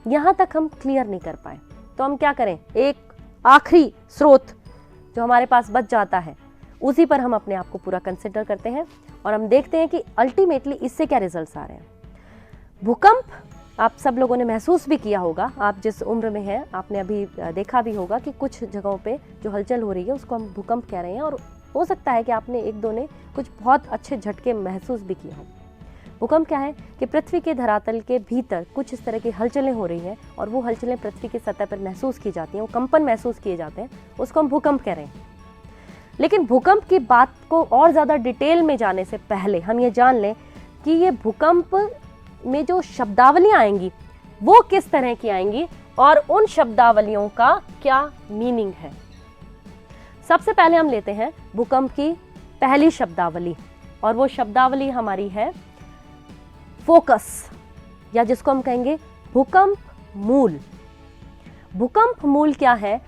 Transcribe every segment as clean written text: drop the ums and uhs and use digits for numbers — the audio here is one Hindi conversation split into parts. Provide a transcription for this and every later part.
यहाँ तक हम क्लियर नहीं कर पाए, तो हम क्या करें, एक आखिरी स्रोत जो हमारे पास बच जाता है उसी पर हम अपने आप को पूरा कंसिडर करते हैं और हम देखते हैं कि अल्टीमेटली इससे क्या रिजल्ट्स आ रहे हैं। भूकंप आप सब लोगों ने महसूस भी किया होगा, आप जिस उम्र में हैं आपने अभी देखा भी होगा कि कुछ जगहों पे जो हलचल हो रही है उसको हम भूकंप कह रहे हैं, और हो सकता है कि आपने एक दो ने कुछ बहुत अच्छे झटके महसूस भी किए हों। भूकंप क्या है कि पृथ्वी के धरातल के भीतर कुछ इस तरह की हलचलें हो रही हैं और वो हलचलें पृथ्वी की सतह पर महसूस की जाती हैं, वो कंपन महसूस किए जाते हैं, उसको हम भूकंप कह रहे हैं। लेकिन भूकंप की बात को और ज़्यादा डिटेल में जाने से पहले हम ये जान लें कि ये भूकंप में जो शब्दावलियाँ आएंगी वो किस तरह की आएंगी और उन शब्दावलियों का क्या मीनिंग है। सबसे पहले हम लेते हैं भूकंप की पहली शब्दावली, और वो शब्दावली हमारी है फोकस, या जिसको हम कहेंगे भूकंप मूल। भूकंप मूल क्या है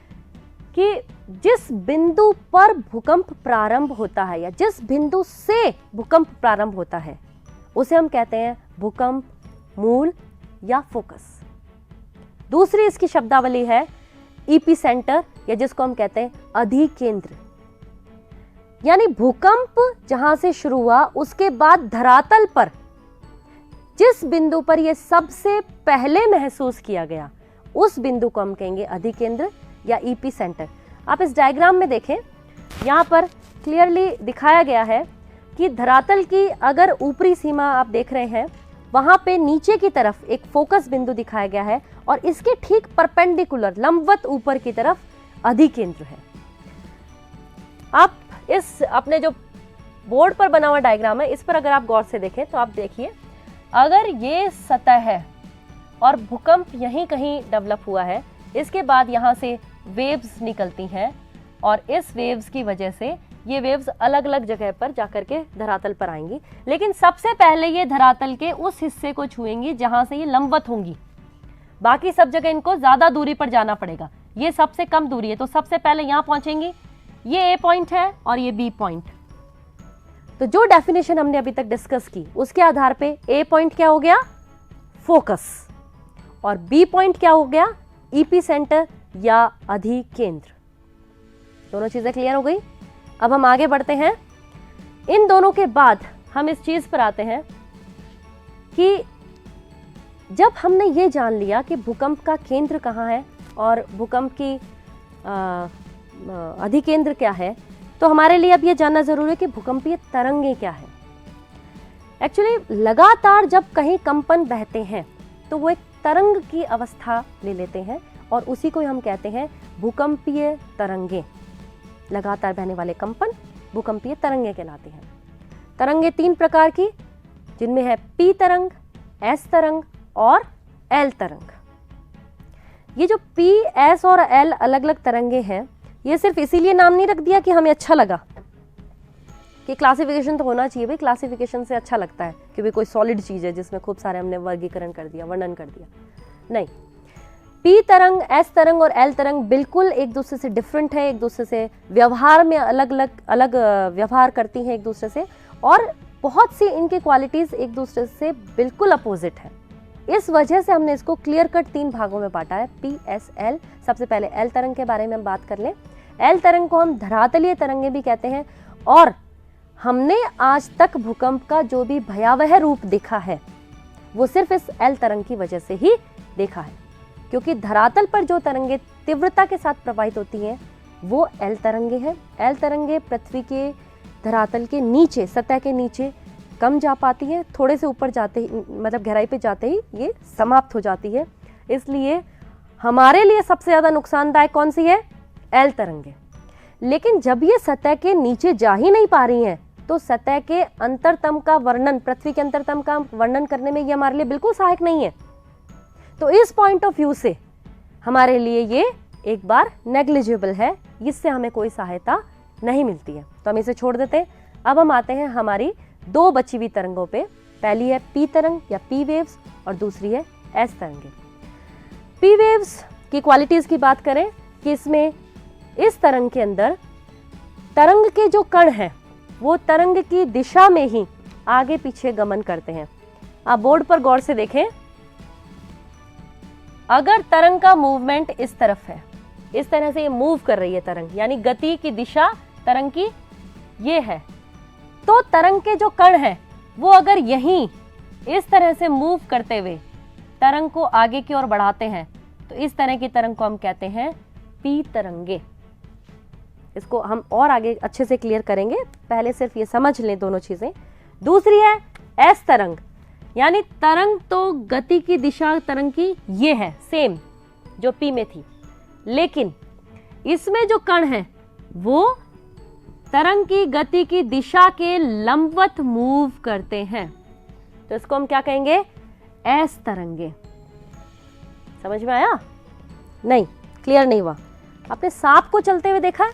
कि जिस बिंदु पर भूकंप प्रारंभ होता है या जिस बिंदु से भूकंप प्रारंभ होता है उसे हम कहते हैं भूकंप मूल या फोकस। दूसरी इसकी शब्दावली है एपिसेंटर, या जिसको हम कहते हैं अधिकेंद्र, यानी भूकंप जहां से शुरू हुआ उसके बाद धरातल पर जिस बिंदु पर यह सबसे पहले महसूस किया गया उस बिंदु को हम कहेंगे अधिकेंद्र या एपिसेंटर। आप इस डायग्राम में देखें, यहाँ पर क्लियरली दिखाया गया है कि धरातल की अगर ऊपरी सीमा आप देख रहे हैं वहां पे नीचे की तरफ एक फोकस बिंदु दिखाया गया है और इसके ठीक परपेंडिकुलर लंबवत ऊपर की तरफ अधिकेंद्र है। आप इस अपने जो बोर्ड पर बना हुआ डायग्राम है इस पर अगर आप गौर से देखें तो आप देखिए, अगर ये सतह है और भूकंप यहीं कहीं डेवलप हुआ है, इसके बाद यहाँ से वेव्स निकलती हैं और इस वेव्स की वजह से ये वेव्स अलग अलग जगह पर जाकर के धरातल पर आएंगी, लेकिन सबसे पहले ये धरातल के उस हिस्से को छुएंगी जहां से ये लंबवत होंगी। बाकी सब जगह इनको ज्यादा दूरी पर जाना पड़ेगा, ये सबसे कम दूरी है, तो सबसे पहले यहां पहुंचेंगी। ये ए पॉइंट है और ये बी पॉइंट। तो जो डेफिनेशन हमने अभी तक डिस्कस की उसके आधार पे ए पॉइंट क्या हो गया, फोकस, और बी पॉइंट क्या हो गया, एपिसेंटर या अधिकेंद्र। दोनों चीजें क्लियर हो गई। अब हम आगे बढ़ते हैं। इन दोनों के बाद हम इस चीज पर आते हैं कि जब हमने ये जान लिया कि भूकंप का केंद्र कहाँ है और भूकंप की अधिकेंद्र क्या है, तो हमारे लिए अब ये जानना जरूरी है कि भूकंपीय तरंगें क्या है। एक्चुअली लगातार जब कहीं कंपन बहते हैं तो वो एक तरंग की अवस्था ले लेते हैं और उसी को हम कहते हैं भूकंपीय तरंगें। लगातार बहने वाले कंपन भूकंपीय तरंगें कहलाती हैं। तरंगें तीन प्रकार की, जिनमें है पी तरंग, एस तरंग और एल तरंग। ये जो पी, एस और एल अलग अलग तरंगें हैं, ये सिर्फ इसीलिए नाम नहीं रख दिया कि हमें अच्छा लगा कि क्लासिफिकेशन तो होना चाहिए भाई, क्लासिफिकेशन से अच्छा लगता है कि भाई कोई सॉलिड चीज है जिसमें खूब सारे हमने वर्गीकरण कर दिया, वर्णन कर दिया। नहीं, पी तरंग, एस तरंग और एल तरंग बिल्कुल एक दूसरे से डिफरेंट है, एक दूसरे से व्यवहार में अलग व्यवहार करती हैं एक दूसरे से, और बहुत सी इनकी क्वालिटीज एक दूसरे से बिल्कुल अपोजिट है। इस वजह से हमने इसको क्लियर कट तीन भागों में बांटा है, पी, एस, एल। सबसे पहले एल तरंग के बारे में हम बात कर लें। एल तरंग को हम धरातलीय तरंगें भी कहते हैं, और हमने आज तक भूकंप का जो भी भयावह रूप देखा है वो सिर्फ इस एल तरंग की वजह से ही देखा है, क्योंकि धरातल पर जो तरंगे तीव्रता के साथ प्रवाहित होती हैं वो एल तरंगे हैं। एल तरंगे पृथ्वी के धरातल के नीचे, सतह के नीचे कम जा पाती हैं, थोड़े से ऊपर जाते ही, मतलब गहराई पे जाते ही ये समाप्त हो जाती है। इसलिए हमारे लिए सबसे ज़्यादा नुकसानदायक कौन सी है, एल तरंगे। लेकिन जब ये सतह के नीचे जा ही नहीं पा रही हैं तो सतह के अंतरतम का वर्णन, पृथ्वी के अंतरतम का वर्णन करने में ये हमारे लिए बिल्कुल सहायक नहीं है। तो इस पॉइंट ऑफ व्यू से हमारे लिए ये एक बार नेग्लिजिबल है, इससे हमें कोई सहायता नहीं मिलती है, तो हम इसे छोड़ देते हैं। अब हम आते हैं हमारी दो बची हुई तरंगों पे। पहली है पी तरंग या पी वेव्स और दूसरी है एस तरंगे। पी वेव्स की क्वालिटीज की बात करें कि इसमें इस तरंग के अंदर तरंग के जो कण हैं वो तरंग की दिशा में ही आगे पीछे गमन करते हैं। आप बोर्ड पर गौर से देखें, अगर तरंग का मूवमेंट इस तरफ है, इस तरह से ये मूव कर रही है तरंग, यानी गति की दिशा तरंग की ये है, तो तरंग के जो कण हैं वो अगर यहीं इस तरह से मूव करते हुए तरंग को आगे की ओर बढ़ाते हैं तो इस तरह की तरंग को हम कहते हैं पी तरंगे। इसको हम और आगे अच्छे से क्लियर करेंगे, पहले सिर्फ ये समझ लें दोनों चीजें। दूसरी है एस तरंग, यानी तरंग तो गति की दिशा तरंग की ये है सेम जो पी में थी, लेकिन इसमें जो कण है वो तरंग की गति की दिशा के लंबवत मूव करते हैं, तो इसको हम क्या कहेंगे? एस तरंगे। समझ में आया? नहीं, क्लियर नहीं हुआ? आपने सांप को चलते हुए देखा है?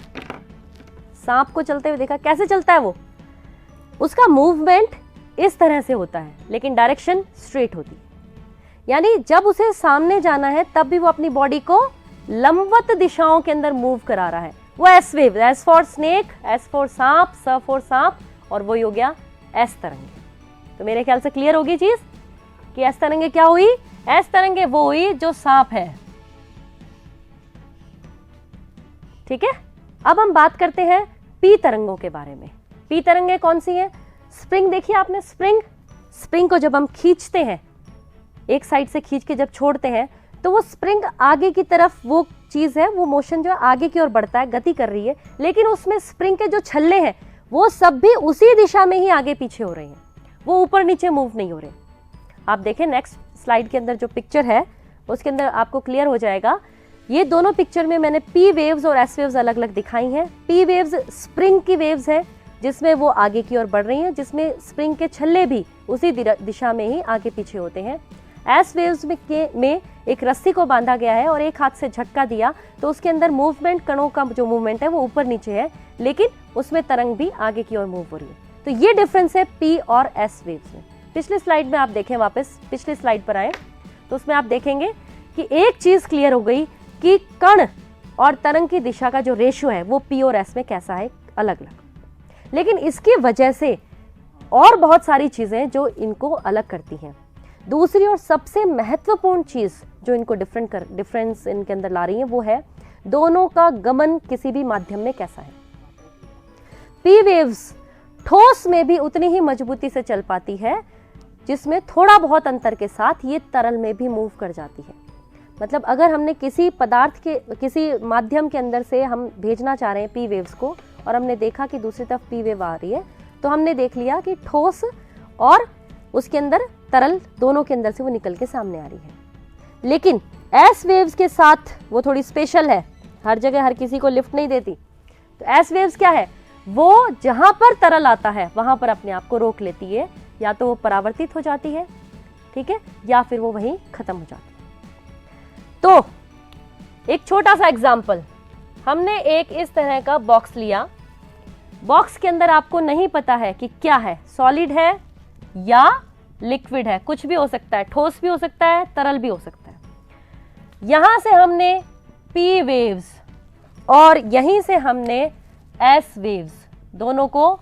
सांप को चलते हुए देखा, कैसे चलता है वो? उसका मूवमेंट इस तरह से होता है लेकिन डायरेक्शन स्ट्रेट होती है, यानी जब उसे सामने जाना है तब भी वो अपनी बॉडी को लंबवत दिशाओं के अंदर मूव करा रहा है। वो S wave, S for snake, S for सांप, स फॉर सांप, और वो हो गया एस तरंगे। तो मेरे ख्याल से क्लियर होगी चीज कि एस तरंगे क्या हुई? एस तरंगे वो हुई जो सांप है। ठीक है, अब हम बात करते हैं पी तरंगों के बारे में। पी तरंगे कौन सी हैं? स्प्रिंग देखिए आपने, स्प्रिंग को जब हम खींचते हैं, एक साइड से खींच के जब छोड़ते हैं तो वो स्प्रिंग आगे की तरफ, वो चीज है, वो मोशन जो है आगे की ओर बढ़ता है, गति कर रही है, लेकिन उसमें स्प्रिंग के जो छल्ले हैं वो सब भी उसी दिशा में ही आगे पीछे हो रहे हैं, वो ऊपर नीचे मूव नहीं हो रहे। आप देखें नेक्स्ट स्लाइड के अंदर जो पिक्चर है उसके अंदर आपको क्लियर हो जाएगा। ये दोनों पिक्चर में मैंने पी वेव्स और एस वेव्स अलग अलग दिखाई हैं। पी वेव्स स्प्रिंग की वेव्स है जिसमें वो आगे की ओर बढ़ रही हैं, जिसमें स्प्रिंग के छल्ले भी उसी दिशा में ही आगे पीछे होते हैं। एस वेव्स में एक रस्सी को बांधा गया है और एक हाथ से झटका दिया तो उसके अंदर मूवमेंट, कणों का जो मूवमेंट है वो ऊपर नीचे है, लेकिन उसमें तरंग भी आगे की ओर मूव हो रही है। तो ये डिफरेंस है पी और एस वेव्स में। पिछले स्लाइड में आप देखें, वापस पिछले स्लाइड पर आए तो उसमें आप देखेंगे कि एक चीज क्लियर हो गई कि कण और तरंग की दिशा का जो रेशियो है वो पी और एस में कैसा है, अलग अलग। लेकिन इसकी वजह से और बहुत सारी चीजें जो इनको अलग करती हैं। दूसरी और सबसे महत्वपूर्ण चीज जो इनको डिफरेंस इनके अंदर ला रही है वो है दोनों का गमन किसी भी माध्यम में कैसा है। पी वेव्स ठोस में भी उतनी ही मजबूती से चल पाती है जिसमें थोड़ा बहुत अंतर के साथ ये तरल में भी मूव कर जाती है। मतलब अगर हमने किसी पदार्थ के, किसी माध्यम के अंदर से हम भेजना चाह रहे हैं पी वेव्स को और हमने देखा कि दूसरी तरफ पी वेव आ रही है, तो हमने देख लिया कि ठोस और उसके अंदर तरल दोनों के अंदर से वो निकल के सामने आ रही है। लेकिन एस वेव्स के साथ वो थोड़ी स्पेशल है, हर जगह हर किसी को लिफ्ट नहीं देती। तो एस वेव्स क्या है? वो जहां पर तरल आता है वहां पर अपने आप को रोक लेती है, या तो वो परावर्तित हो जाती है, ठीक है, या फिर वो वहीं खत्म हो जाती है। तो एक छोटा सा एग्जाम्पल, हमने एक इस तरह का बॉक्स लिया, बॉक्स के अंदर आपको नहीं पता है कि क्या है, सॉलिड है या लिक्विड है, कुछ भी हो सकता है, ठोस भी हो सकता है, तरल भी हो सकता है। यहां से हमने पी वेव्स और यहीं से हमने एस वेव्स दोनों को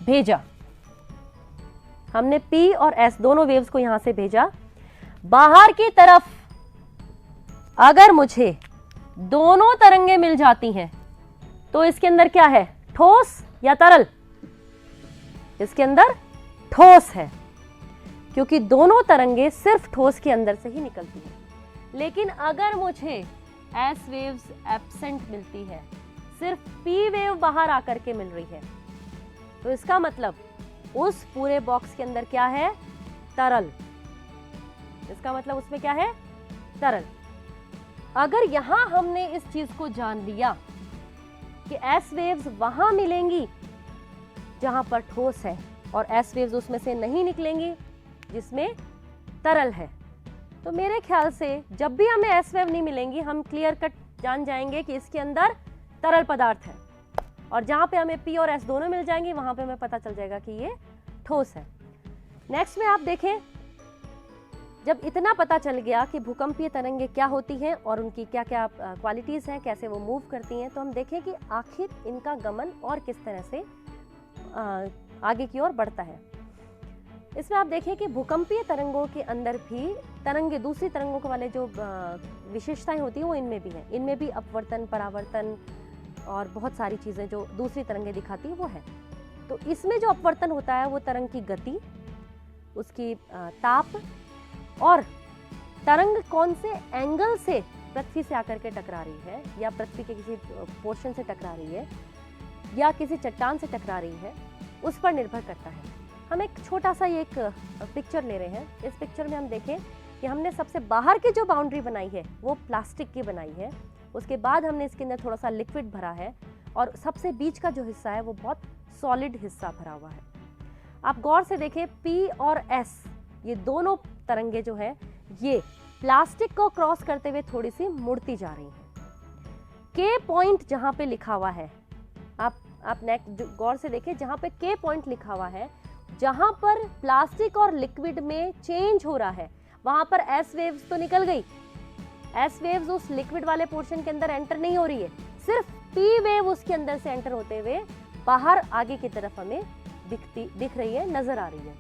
भेजा। हमने पी और एस दोनों वेव्स को यहां से भेजा। बाहर की तरफ अगर मुझे दोनों तरंगें मिल जाती हैं तो इसके अंदर क्या है, ठोस या तरल? इसके अंदर ठोस है, क्योंकि दोनों तरंगें सिर्फ ठोस के अंदर से ही निकलती हैं। लेकिन अगर मुझे एस वेव्स एब्सेंट मिलती है, सिर्फ पी वेव बाहर आकर के मिल रही है, तो इसका मतलब उस पूरे बॉक्स के अंदर क्या है, तरल। इसका मतलब उसमें क्या है, तरल। अगर यहां हमने इस चीज को जान लिया कि एस वेव्स वहां मिलेंगी जहां पर ठोस है और एस वेव्स उसमें से नहीं निकलेंगी जिसमें तरल है, तो मेरे ख्याल से जब भी हमें एस वेव नहीं मिलेंगी हम क्लियर कट जान जाएंगे कि इसके अंदर तरल पदार्थ है, और जहां पे हमें पी और एस दोनों मिल जाएंगी वहां पे हमें पता चल जाएगा कि ये ठोस है। नेक्स्ट में आप देखें, जब इतना पता चल गया कि भूकंपीय तरंगें क्या होती हैं और उनकी क्या क्या क्वालिटीज़ हैं, कैसे वो मूव करती हैं, तो हम देखें कि आखिर इनका गमन और किस तरह से आगे की ओर बढ़ता है। इसमें आप देखिए कि भूकंपीय तरंगों के अंदर भी तरंगे दूसरी तरंगों के वाले जो विशेषताएं होती हैं वो इनमें भी हैं। इनमें भी अपवर्तन, परावर्तन और बहुत सारी चीज़ें जो दूसरी तरंगें दिखाती हैं वो है। तो इसमें जो अपवर्तन होता है वो तरंग की गति, उसकी ताप और तरंग कौन से एंगल से पृथ्वी से आकर के टकरा रही है, या पृथ्वी के किसी पोर्शन से टकरा रही है या किसी चट्टान से टकरा रही है, उस पर निर्भर करता है। हम एक छोटा सा ये एक पिक्चर ले रहे हैं। इस पिक्चर में हम देखें कि हमने सबसे बाहर की जो बाउंड्री बनाई है वो प्लास्टिक की बनाई है। उसके बाद हमने इसके अंदर थोड़ा सा लिक्विड भरा है और सबसे बीच का जो हिस्सा है वो बहुत सॉलिड हिस्सा भरा हुआ है। आप गौर से देखें, P और S ये दोनों तरंगे जो है ये प्लास्टिक को क्रॉस करते हुए थोड़ी सी मुड़ती जा रही हैं। K पॉइंट जहां पे लिखा हुआ है, आप नेक्स्ट गौर से देखें, जहां पे K पॉइंट लिखा हुआ है, जहां पर प्लास्टिक और लिक्विड में चेंज हो रहा है, वहां पर S वेव्स तो निकल गई। S वेव्स उस लिक्विड वाले पोर्शन के अंदर एंटर नहीं हो रही है, सिर्फ P वेव उसके अंदर से एंटर होते हुए बाहर आगे की तरफ हमें दिख रही है, नजर आ रही है।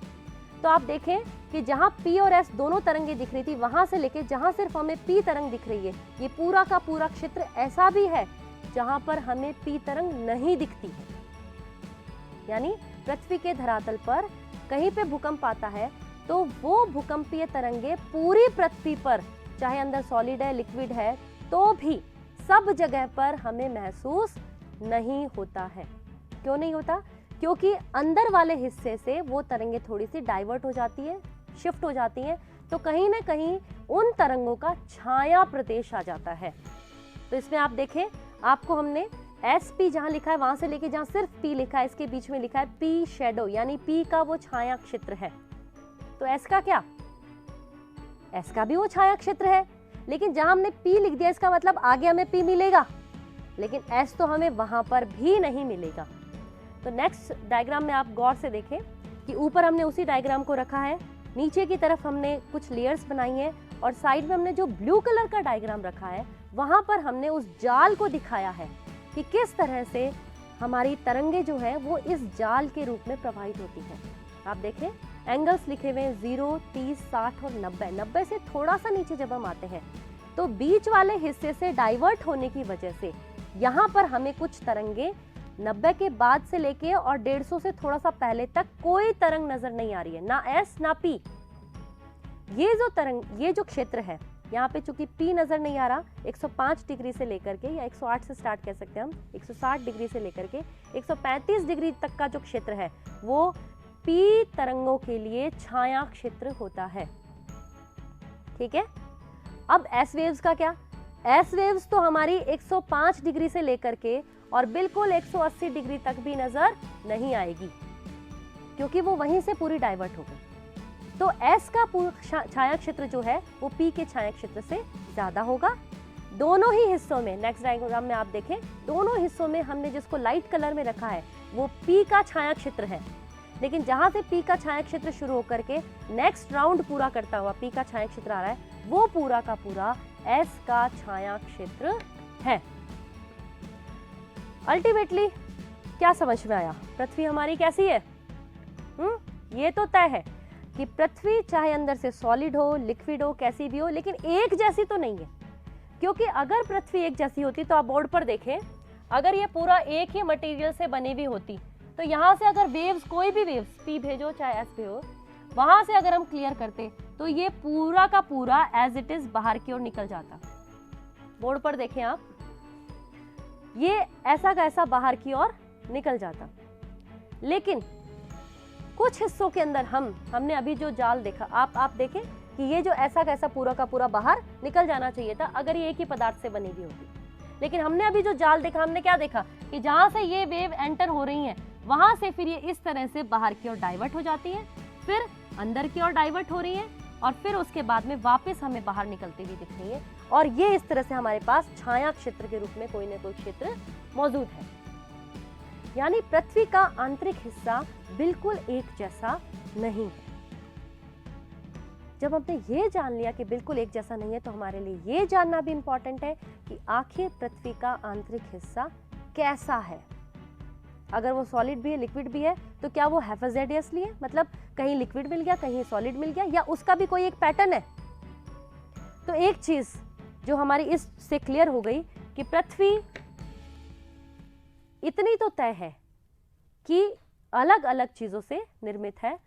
तो आप देखें कि जहां P और S दोनों तरंगे दिख रही थी, वहां से लेके जहां सिर्फ हमें P तरंग दिख रही है, ये पूरा का पूरा क्षेत्र ऐसा भी है जहां पर हमें P तरंग नहीं दिखती है। यानी पृथ्वी के धरातल पर कहीं पे भूकंप आता है तो वो भूकंपीय तरंगे पूरी पृथ्वी पर, चाहे अंदर सॉलिड है, लिक्विड है, तो भी सब जगह पर हमें महसूस नहीं होता है। क्यों नहीं होता? क्योंकि अंदर वाले हिस्से से वो तरंगे थोड़ी सी डाइवर्ट हो जाती है, शिफ्ट हो जाती हैं, तो कहीं ना कहीं उन तरंगों का छाया प्रदेश आ जाता है। तो इसमें आप देखें, आपको हमने SP जहां लिखा है वहां से लेके जहां सिर्फ P लिखा है, इसके बीच में लिखा है P शेडो, यानी P का वो छाया क्षेत्र है। तो S का क्या? S का भी वो छाया क्षेत्र है, लेकिन जहां हमने P लिख दिया इसका मतलब आगे हमें P मिलेगा, लेकिन S तो हमें वहां पर भी नहीं मिलेगा। तो नेक्स्ट डायग्राम में आप गौर से देखें कि ऊपर हमने उसी डायग्राम को रखा है, नीचे की तरफ हमने कुछ लेयर्स बनाई हैं और साइड में हमने जो ब्लू कलर का डायग्राम रखा है वहां पर हमने उस जाल को दिखाया है कि किस तरह से हमारी तरंगे जो है वो इस जाल के रूप में प्रवाहित होती है। आप देखें, एंगल्स लिखे हुए हैं 0, 30, 60 और 90। 90 से थोड़ा सा नीचे जब हम आते हैं तो बीच वाले हिस्से से डाइवर्ट होने की वजह से यहाँ पर हमें कुछ तरंगे 90 के बाद से लेके और 150 से थोड़ा सा पहले तक कोई तरंग नजर नहीं आ रही है, ना S ना P। ये जो क्षेत्र है यहाँ पे चूंकि P नजर नहीं आ रहा, 105 डिग्री से लेकर के, या 108 से स्टार्ट कर सकते हैं हम, 160 डिग्री से लेकर के 135 डिग्री तक का जो क्षेत्र है वो P तरंगों के लिए छाया क्षेत्र होता है। ठीक है, अब S वेव्स का क्या? S वेव्स तो हमारी 105 डिग्री से लेकर के और बिल्कुल 180 डिग्री तक भी नजर नहीं आएगी, क्योंकि वो वहीं से पूरी डाइवर्ट हो गई। तो S का छाया क्षेत्र जो है वो P के छाया क्षेत्र से ज्यादा होगा। दोनों ही हिस्सों में, नेक्स्ट डायग्राम में आप देखें, दोनों हिस्सों में हमने जिसको लाइट कलर में रखा है वो P का छाया क्षेत्र है, लेकिन जहां से P का छाया क्षेत्र शुरू होकर के नेक्स्ट राउंड पूरा करता हुआ P का छाया क्षेत्र आ रहा है, वो पूरा का पूरा S का छाया क्षेत्र है। अल्टीमेटली क्या समझ में आया? पृथ्वी हमारी कैसी है? ये तो तय है कि पृथ्वी चाहे अंदर से सॉलिड हो, लिक्विड हो, कैसी भी हो, लेकिन एक जैसी तो नहीं है। क्योंकि अगर पृथ्वी एक जैसी होती तो आप बोर्ड पर देखें, अगर ये पूरा एक ही मटेरियल से बनी हुई होती तो यहाँ से अगर वेव्स, कोई भी वेव्स, P भेजो चाहे S भेजो, वहां से अगर हम क्लियर करते तो ये पूरा का पूरा एज इट इज बाहर की ओर निकल जाता। बोर्ड पर देखें आप, ये ऐसा का ऐसा बाहर की ओर निकल जाता। लेकिन कुछ हिस्सों के अंदर हमने अभी जो जाल देखा, आप देखें कि ये जो ऐसा का ऐसा पूरा का पूरा बाहर निकल जाना चाहिए था अगर ये एक ही पदार्थ से बनी हुई होती। लेकिन हमने अभी जो जाल देखा, हमने क्या देखा कि जहां से ये वेव एंटर हो रही हैं वहां से फिर ये इस तरह से बाहर की ओर डाइवर्ट हो जाती है, फिर अंदर की ओर डाइवर्ट हो रही है और फिर उसके बाद में वापस हमें बाहर निकलती हुई दिख रही है। और ये इस तरह से हमारे पास छाया क्षेत्र के रूप में कोई ना कोई क्षेत्र मौजूद है। यानी पृथ्वी का आंतरिक हिस्सा बिल्कुल एक जैसा नहीं है। जब हमने ये जान लिया कि बिल्कुल एक जैसा नहीं है, तो हमारे लिए ये जानना भी इंपॉर्टेंट है कि आखिर पृथ्वी का आंतरिक हिस्सा कैसा है। अगर वो सॉलिड भी है लिक्विड भी है तो क्या वो हेफाजेडियसली है, मतलब कहीं लिक्विड मिल गया कहीं सॉलिड मिल गया, या उसका भी कोई एक पैटर्न है। तो एक चीज जो हमारी इससे क्लियर हो गई कि पृथ्वी इतनी तो तय है कि अलग अलग चीजों से निर्मित है,